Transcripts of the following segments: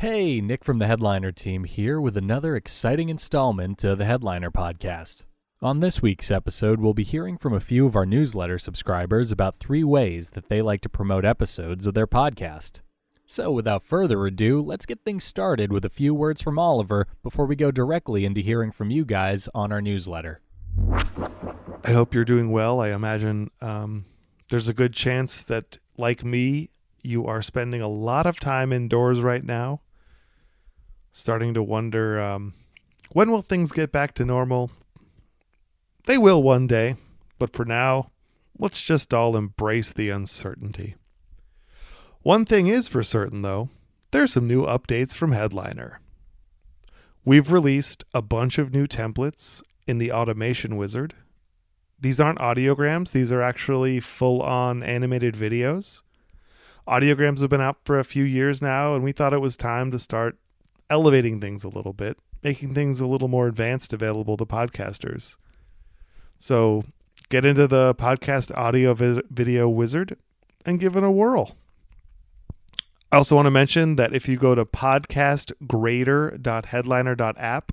Hey, Nick from the Headliner team here with another exciting installment of the Headliner podcast. On this week's episode, we'll be hearing from a few of our newsletter subscribers about 3 ways that they like to promote episodes of their podcast. So without further ado, let's get things started with a few words from Oliver before we go directly into hearing from you guys on our newsletter. I hope you're doing well. I imagine there's a good chance that, like me, you are spending a lot of time indoors right now, starting to wonder, when will things get back to normal? They will one day, but for now, let's just all embrace the uncertainty. One thing is for certain, though, there's some new updates from Headliner. We've released a bunch of new templates in the Automation Wizard. These aren't audiograms, these are actually full-on animated videos. Audiograms have been out for a few years now, and we thought it was time to start elevating things a little bit, making things a little more advanced available to podcasters. So get into the podcast audio video wizard and give it a whirl. I also want to mention that if you go to podcastgrader.headliner.app,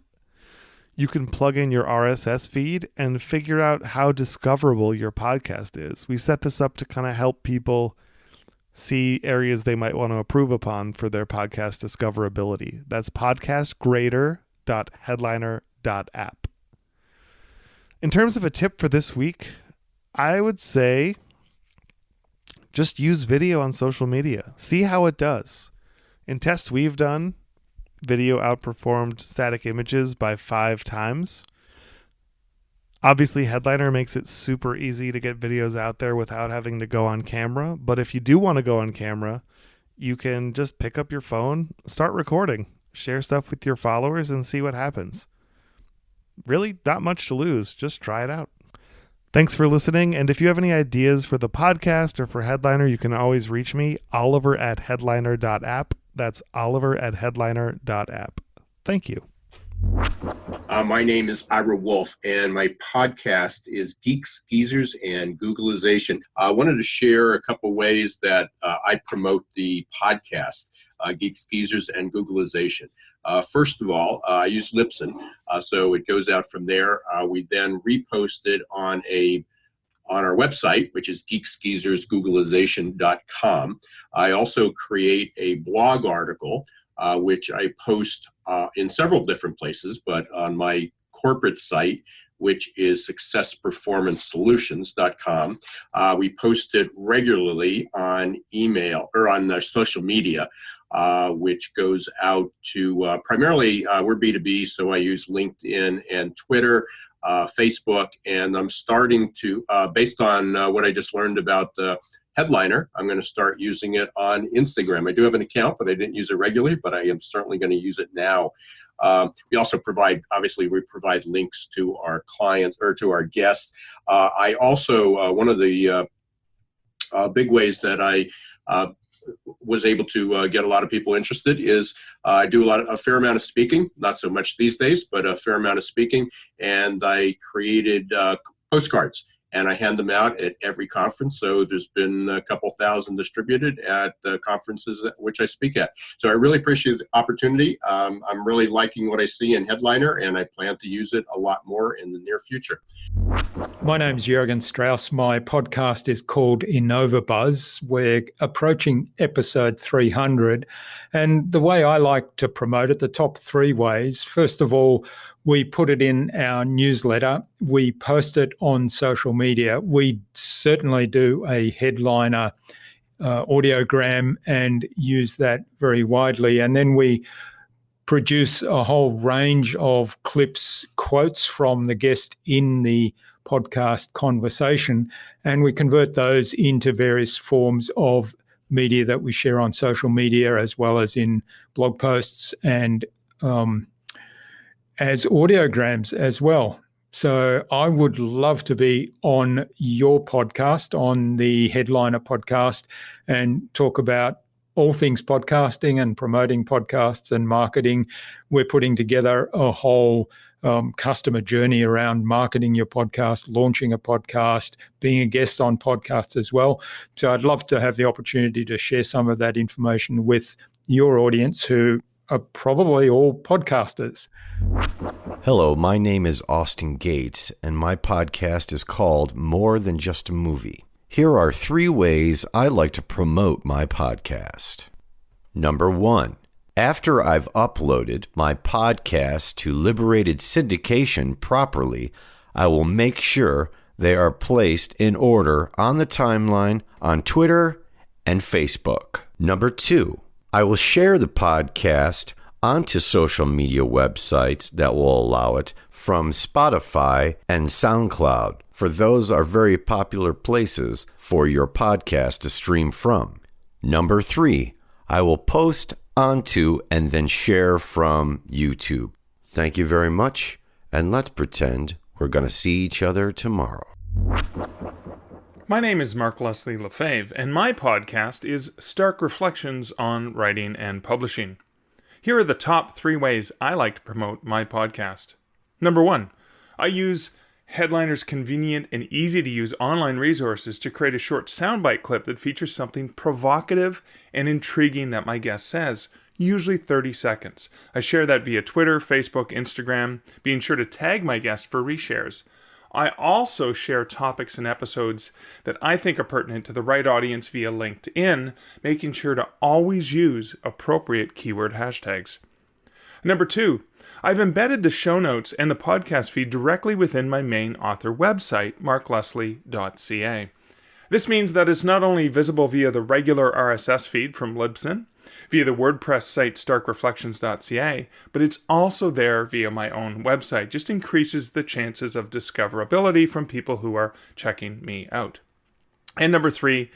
you can plug in your RSS feed and figure out how discoverable your podcast is. We set this up to kind of help people see areas they might want to improve upon for their podcast discoverability. That's podcastgrader.headliner.app. In terms of a tip for this week, I would say just use video on social media. See how it does. In tests we've done, video outperformed static images by 5 times. Obviously, Headliner makes it super easy to get videos out there without having to go on camera. But if you do want to go on camera, you can just pick up your phone, start recording, share stuff with your followers, and see what happens. Really, not much to lose. Just try it out. Thanks for listening. And if you have any ideas for the podcast or for Headliner, you can always reach me, oliver@headliner.app. That's oliver@headliner.app. Thank you. My name is Ira Wolf, and my podcast is Geeks, Geezers, and Googlization. I wanted to share a couple ways that I promote the podcast, Geeks, Geezers, and Googlization. First of all, I use Libsyn, so it goes out from there. We then repost it on our website, which is geeksgeezersgooglization.com. I also create a blog article, which I post in several different places, but on my corporate site, which is successperformancesolutions.com. We post it regularly on email or on social media, which goes out to primarily we're B2B, so I use LinkedIn and Twitter, Facebook, and I'm starting to, based on what I just learned about the Headliner, I'm going to start using it on Instagram. I do have an account, but I didn't use it regularly, but I am certainly going to use it now. We also provide links to our clients or to our guests. I also, one of the big ways that I was able to get a lot of people interested is I do a fair amount of speaking, not so much these days, but a fair amount of speaking. And I created postcards, and I hand them out at every conference. So there's been a couple thousand distributed at the conferences at which I speak at. So I really appreciate the opportunity. I'm really liking what I see in Headliner, and I plan to use it a lot more in the near future. My name's Jürgen Strauss. My podcast is called InnovaBuzz. We're approaching episode 300. And the way I like to promote it, the top 3 ways. First of all, we put it in our newsletter. We post it on social media. We certainly do a Headliner audiogram and use that very widely. And then we produce a whole range of clips, quotes from the guest in the podcast conversation, and we convert those into various forms of media that we share on social media, as well as in blog posts and as audiograms as well. So I would love to be on your podcast, on the Headliner podcast, and talk about all things podcasting and promoting podcasts and marketing. We're putting together a whole customer journey around marketing your podcast, launching a podcast, being a guest on podcasts as well. So I'd love to have the opportunity to share some of that information with your audience who are probably all podcasters. Hello, my name is Austin Gates, and my podcast is called More Than Just a Movie. Here are 3 ways I like to promote my podcast. Number 1. After I've uploaded my podcast to Liberated Syndication properly, I will make sure they are placed in order on the timeline on Twitter and Facebook. Number 2. I will share the podcast onto social media websites that will allow it from Spotify and SoundCloud, for those are very popular places for your podcast to stream from. Number 3. I will post onto and then share from YouTube. Thank you very much, and let's pretend we're going to see each other tomorrow. My name is Mark Leslie Lefebvre, and my podcast is Stark Reflections on Writing and Publishing. Here are the top 3 ways I like to promote my podcast. Number 1, I use Headliner's convenient and easy-to-use online resources to create a short soundbite clip that features something provocative and intriguing that my guest says, usually 30 seconds. I share that via Twitter, Facebook, Instagram, being sure to tag my guest for reshares. I also share topics and episodes that I think are pertinent to the right audience via LinkedIn, making sure to always use appropriate keyword hashtags. Number 2, I've embedded the show notes and the podcast feed directly within my main author website, markleslie.ca. This means that it's not only visible via the regular RSS feed from Libsyn, via the WordPress site starkreflections.ca, but it's also there via my own website. Just increases the chances of discoverability from people who are checking me out. And number 3,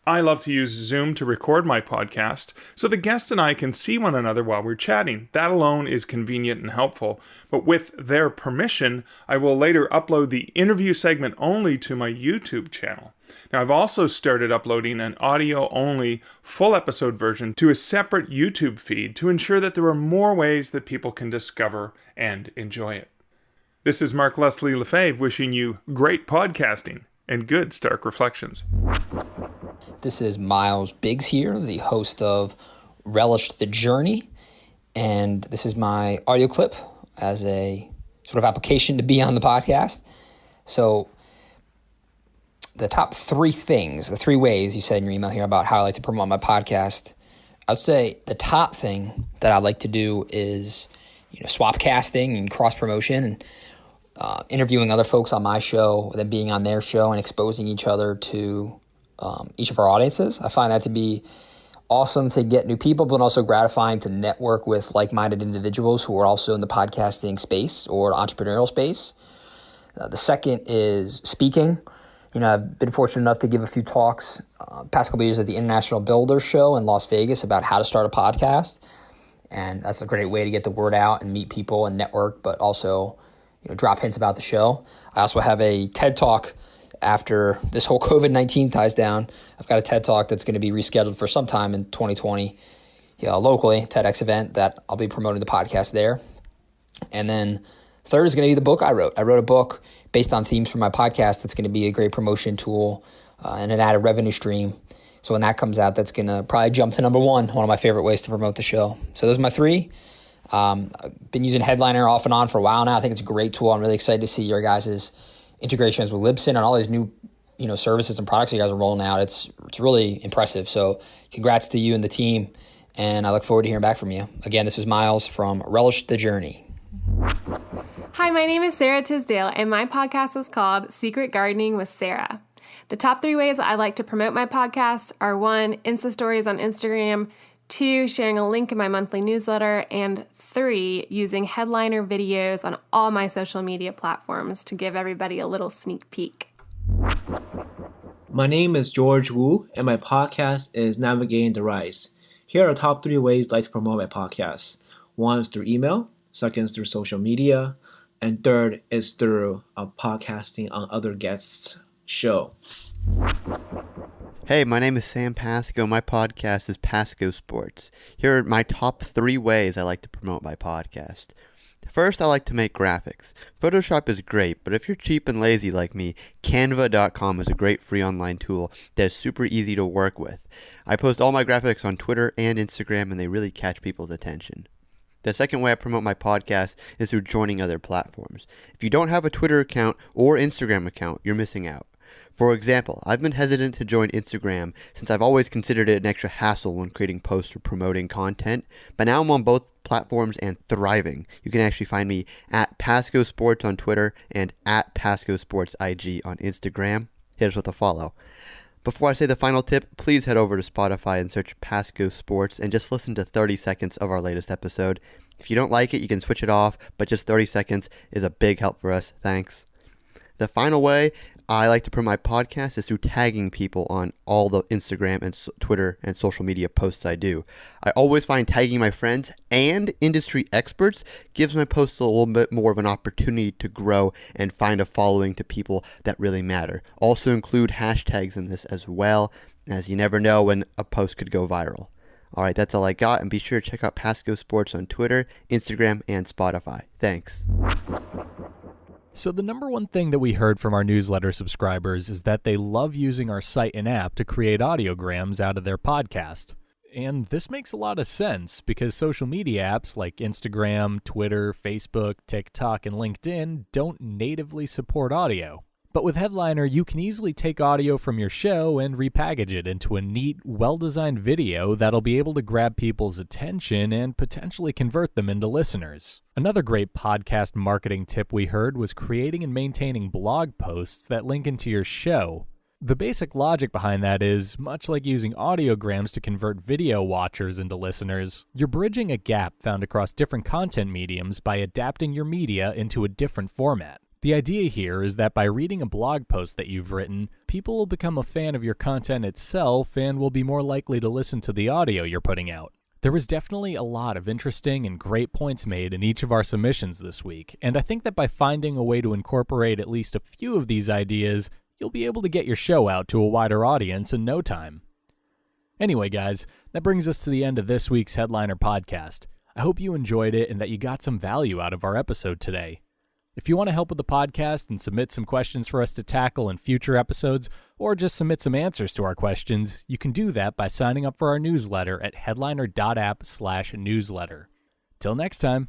I love to use Zoom to record my podcast so the guest and I can see one another while we're chatting. That alone is convenient and helpful, but with their permission, I will later upload the interview segment only to my YouTube channel. Now, I've also started uploading an audio-only full episode version to a separate YouTube feed to ensure that there are more ways that people can discover and enjoy it. This is Mark Leslie Lefebvre wishing you great podcasting and good Stark Reflections. This is Miles Biggs here, the host of Relish the Journey, and this is my audio clip as a sort of application to be on the podcast. So the top 3 things, the 3 ways you said in your email here about how I like to promote my podcast, I would say the top thing that I like to do is, swap casting and cross promotion and interviewing other folks on my show, then being on their show and exposing each other to each of our audiences. I find that to be awesome to get new people, but also gratifying to network with like-minded individuals who are also in the podcasting space or entrepreneurial space. The second is speaking. I've been fortunate enough to give a few talks past couple of years at the International Builders Show in Las Vegas about how to start a podcast. And that's a great way to get the word out and meet people and network, but also drop hints about the show. I also have a TED Talk after this whole COVID-19 ties down. I've got a TED Talk that's going to be rescheduled for sometime in 2020 locally, TEDx event that I'll be promoting the podcast there. And then third is going to be the book I wrote. I wrote a book based on themes from my podcast that's going to be a great promotion tool and an added revenue stream. So when that comes out, that's going to probably jump to number 1, one of my favorite ways to promote the show. So those are my 3. I've been using Headliner off and on for a while now. I think it's a great tool. I'm really excited to see your guys' integrations with Libsyn and all these new services and products you guys are rolling out. It's really impressive. So congrats to you and the team, and I look forward to hearing back from you. Again, this is Miles from Relish the Journey. Hi, my name is Sarah Tisdale, and my podcast is called Secret Gardening with Sarah. The top 3 ways I like to promote my podcast are 1, Insta stories on Instagram, 2, sharing a link in my monthly newsletter, and 3, using Headliner videos on all my social media platforms to give everybody a little sneak peek. My name is George Wu, and my podcast is Navigating the Rise. Here are the top 3 ways I like to promote my podcast. 1 is through email, 2nd is through social media, and 3rd is through podcasting on other guests' show. Hey, my name is Sam Pasco. My podcast is Pasco Sports. Here are my top 3 ways I like to promote my podcast. First, I like to make graphics. Photoshop is great, but if you're cheap and lazy like me, Canva.com is a great free online tool that is super easy to work with. I post all my graphics on Twitter and Instagram, and they really catch people's attention. The second way I promote my podcast is through joining other platforms. If you don't have a Twitter account or Instagram account, you're missing out. For example, I've been hesitant to join Instagram since I've always considered it an extra hassle when creating posts or promoting content, but now I'm on both platforms and thriving. You can actually find me at Pasco Sports on Twitter and at Pasco Sports IG on Instagram. Hit us with a follow. Before I say the final tip, please head over to Spotify and search Pasco Sports and just listen to 30 seconds of our latest episode. If you don't like it, you can switch it off, but just 30 seconds is a big help for us. Thanks. The final way I like to promote my podcast is through tagging people on all the Instagram and Twitter and social media posts I do. I always find tagging my friends and industry experts gives my posts a little bit more of an opportunity to grow and find a following to people that really matter. Also include hashtags in this as well, as you never know when a post could go viral. All right, that's all I got, and be sure to check out Pasco Sports on Twitter, Instagram, and Spotify. Thanks. So the number one thing that we heard from our newsletter subscribers is that they love using our site and app to create audiograms out of their podcast. And this makes a lot of sense because social media apps like Instagram, Twitter, Facebook, TikTok, and LinkedIn don't natively support audio. But with Headliner, you can easily take audio from your show and repackage it into a neat, well-designed video that'll be able to grab people's attention and potentially convert them into listeners. Another great podcast marketing tip we heard was creating and maintaining blog posts that link into your show. The basic logic behind that is, much like using audiograms to convert video watchers into listeners, you're bridging a gap found across different content mediums by adapting your media into a different format. The idea here is that by reading a blog post that you've written, people will become a fan of your content itself and will be more likely to listen to the audio you're putting out. There was definitely a lot of interesting and great points made in each of our submissions this week, and I think that by finding a way to incorporate at least a few of these ideas, you'll be able to get your show out to a wider audience in no time. Anyway, guys, that brings us to the end of this week's Headliner podcast. I hope you enjoyed it and that you got some value out of our episode today. If you want to help with the podcast and submit some questions for us to tackle in future episodes, or just submit some answers to our questions, you can do that by signing up for our newsletter at headliner.app/newsletter. Till next time.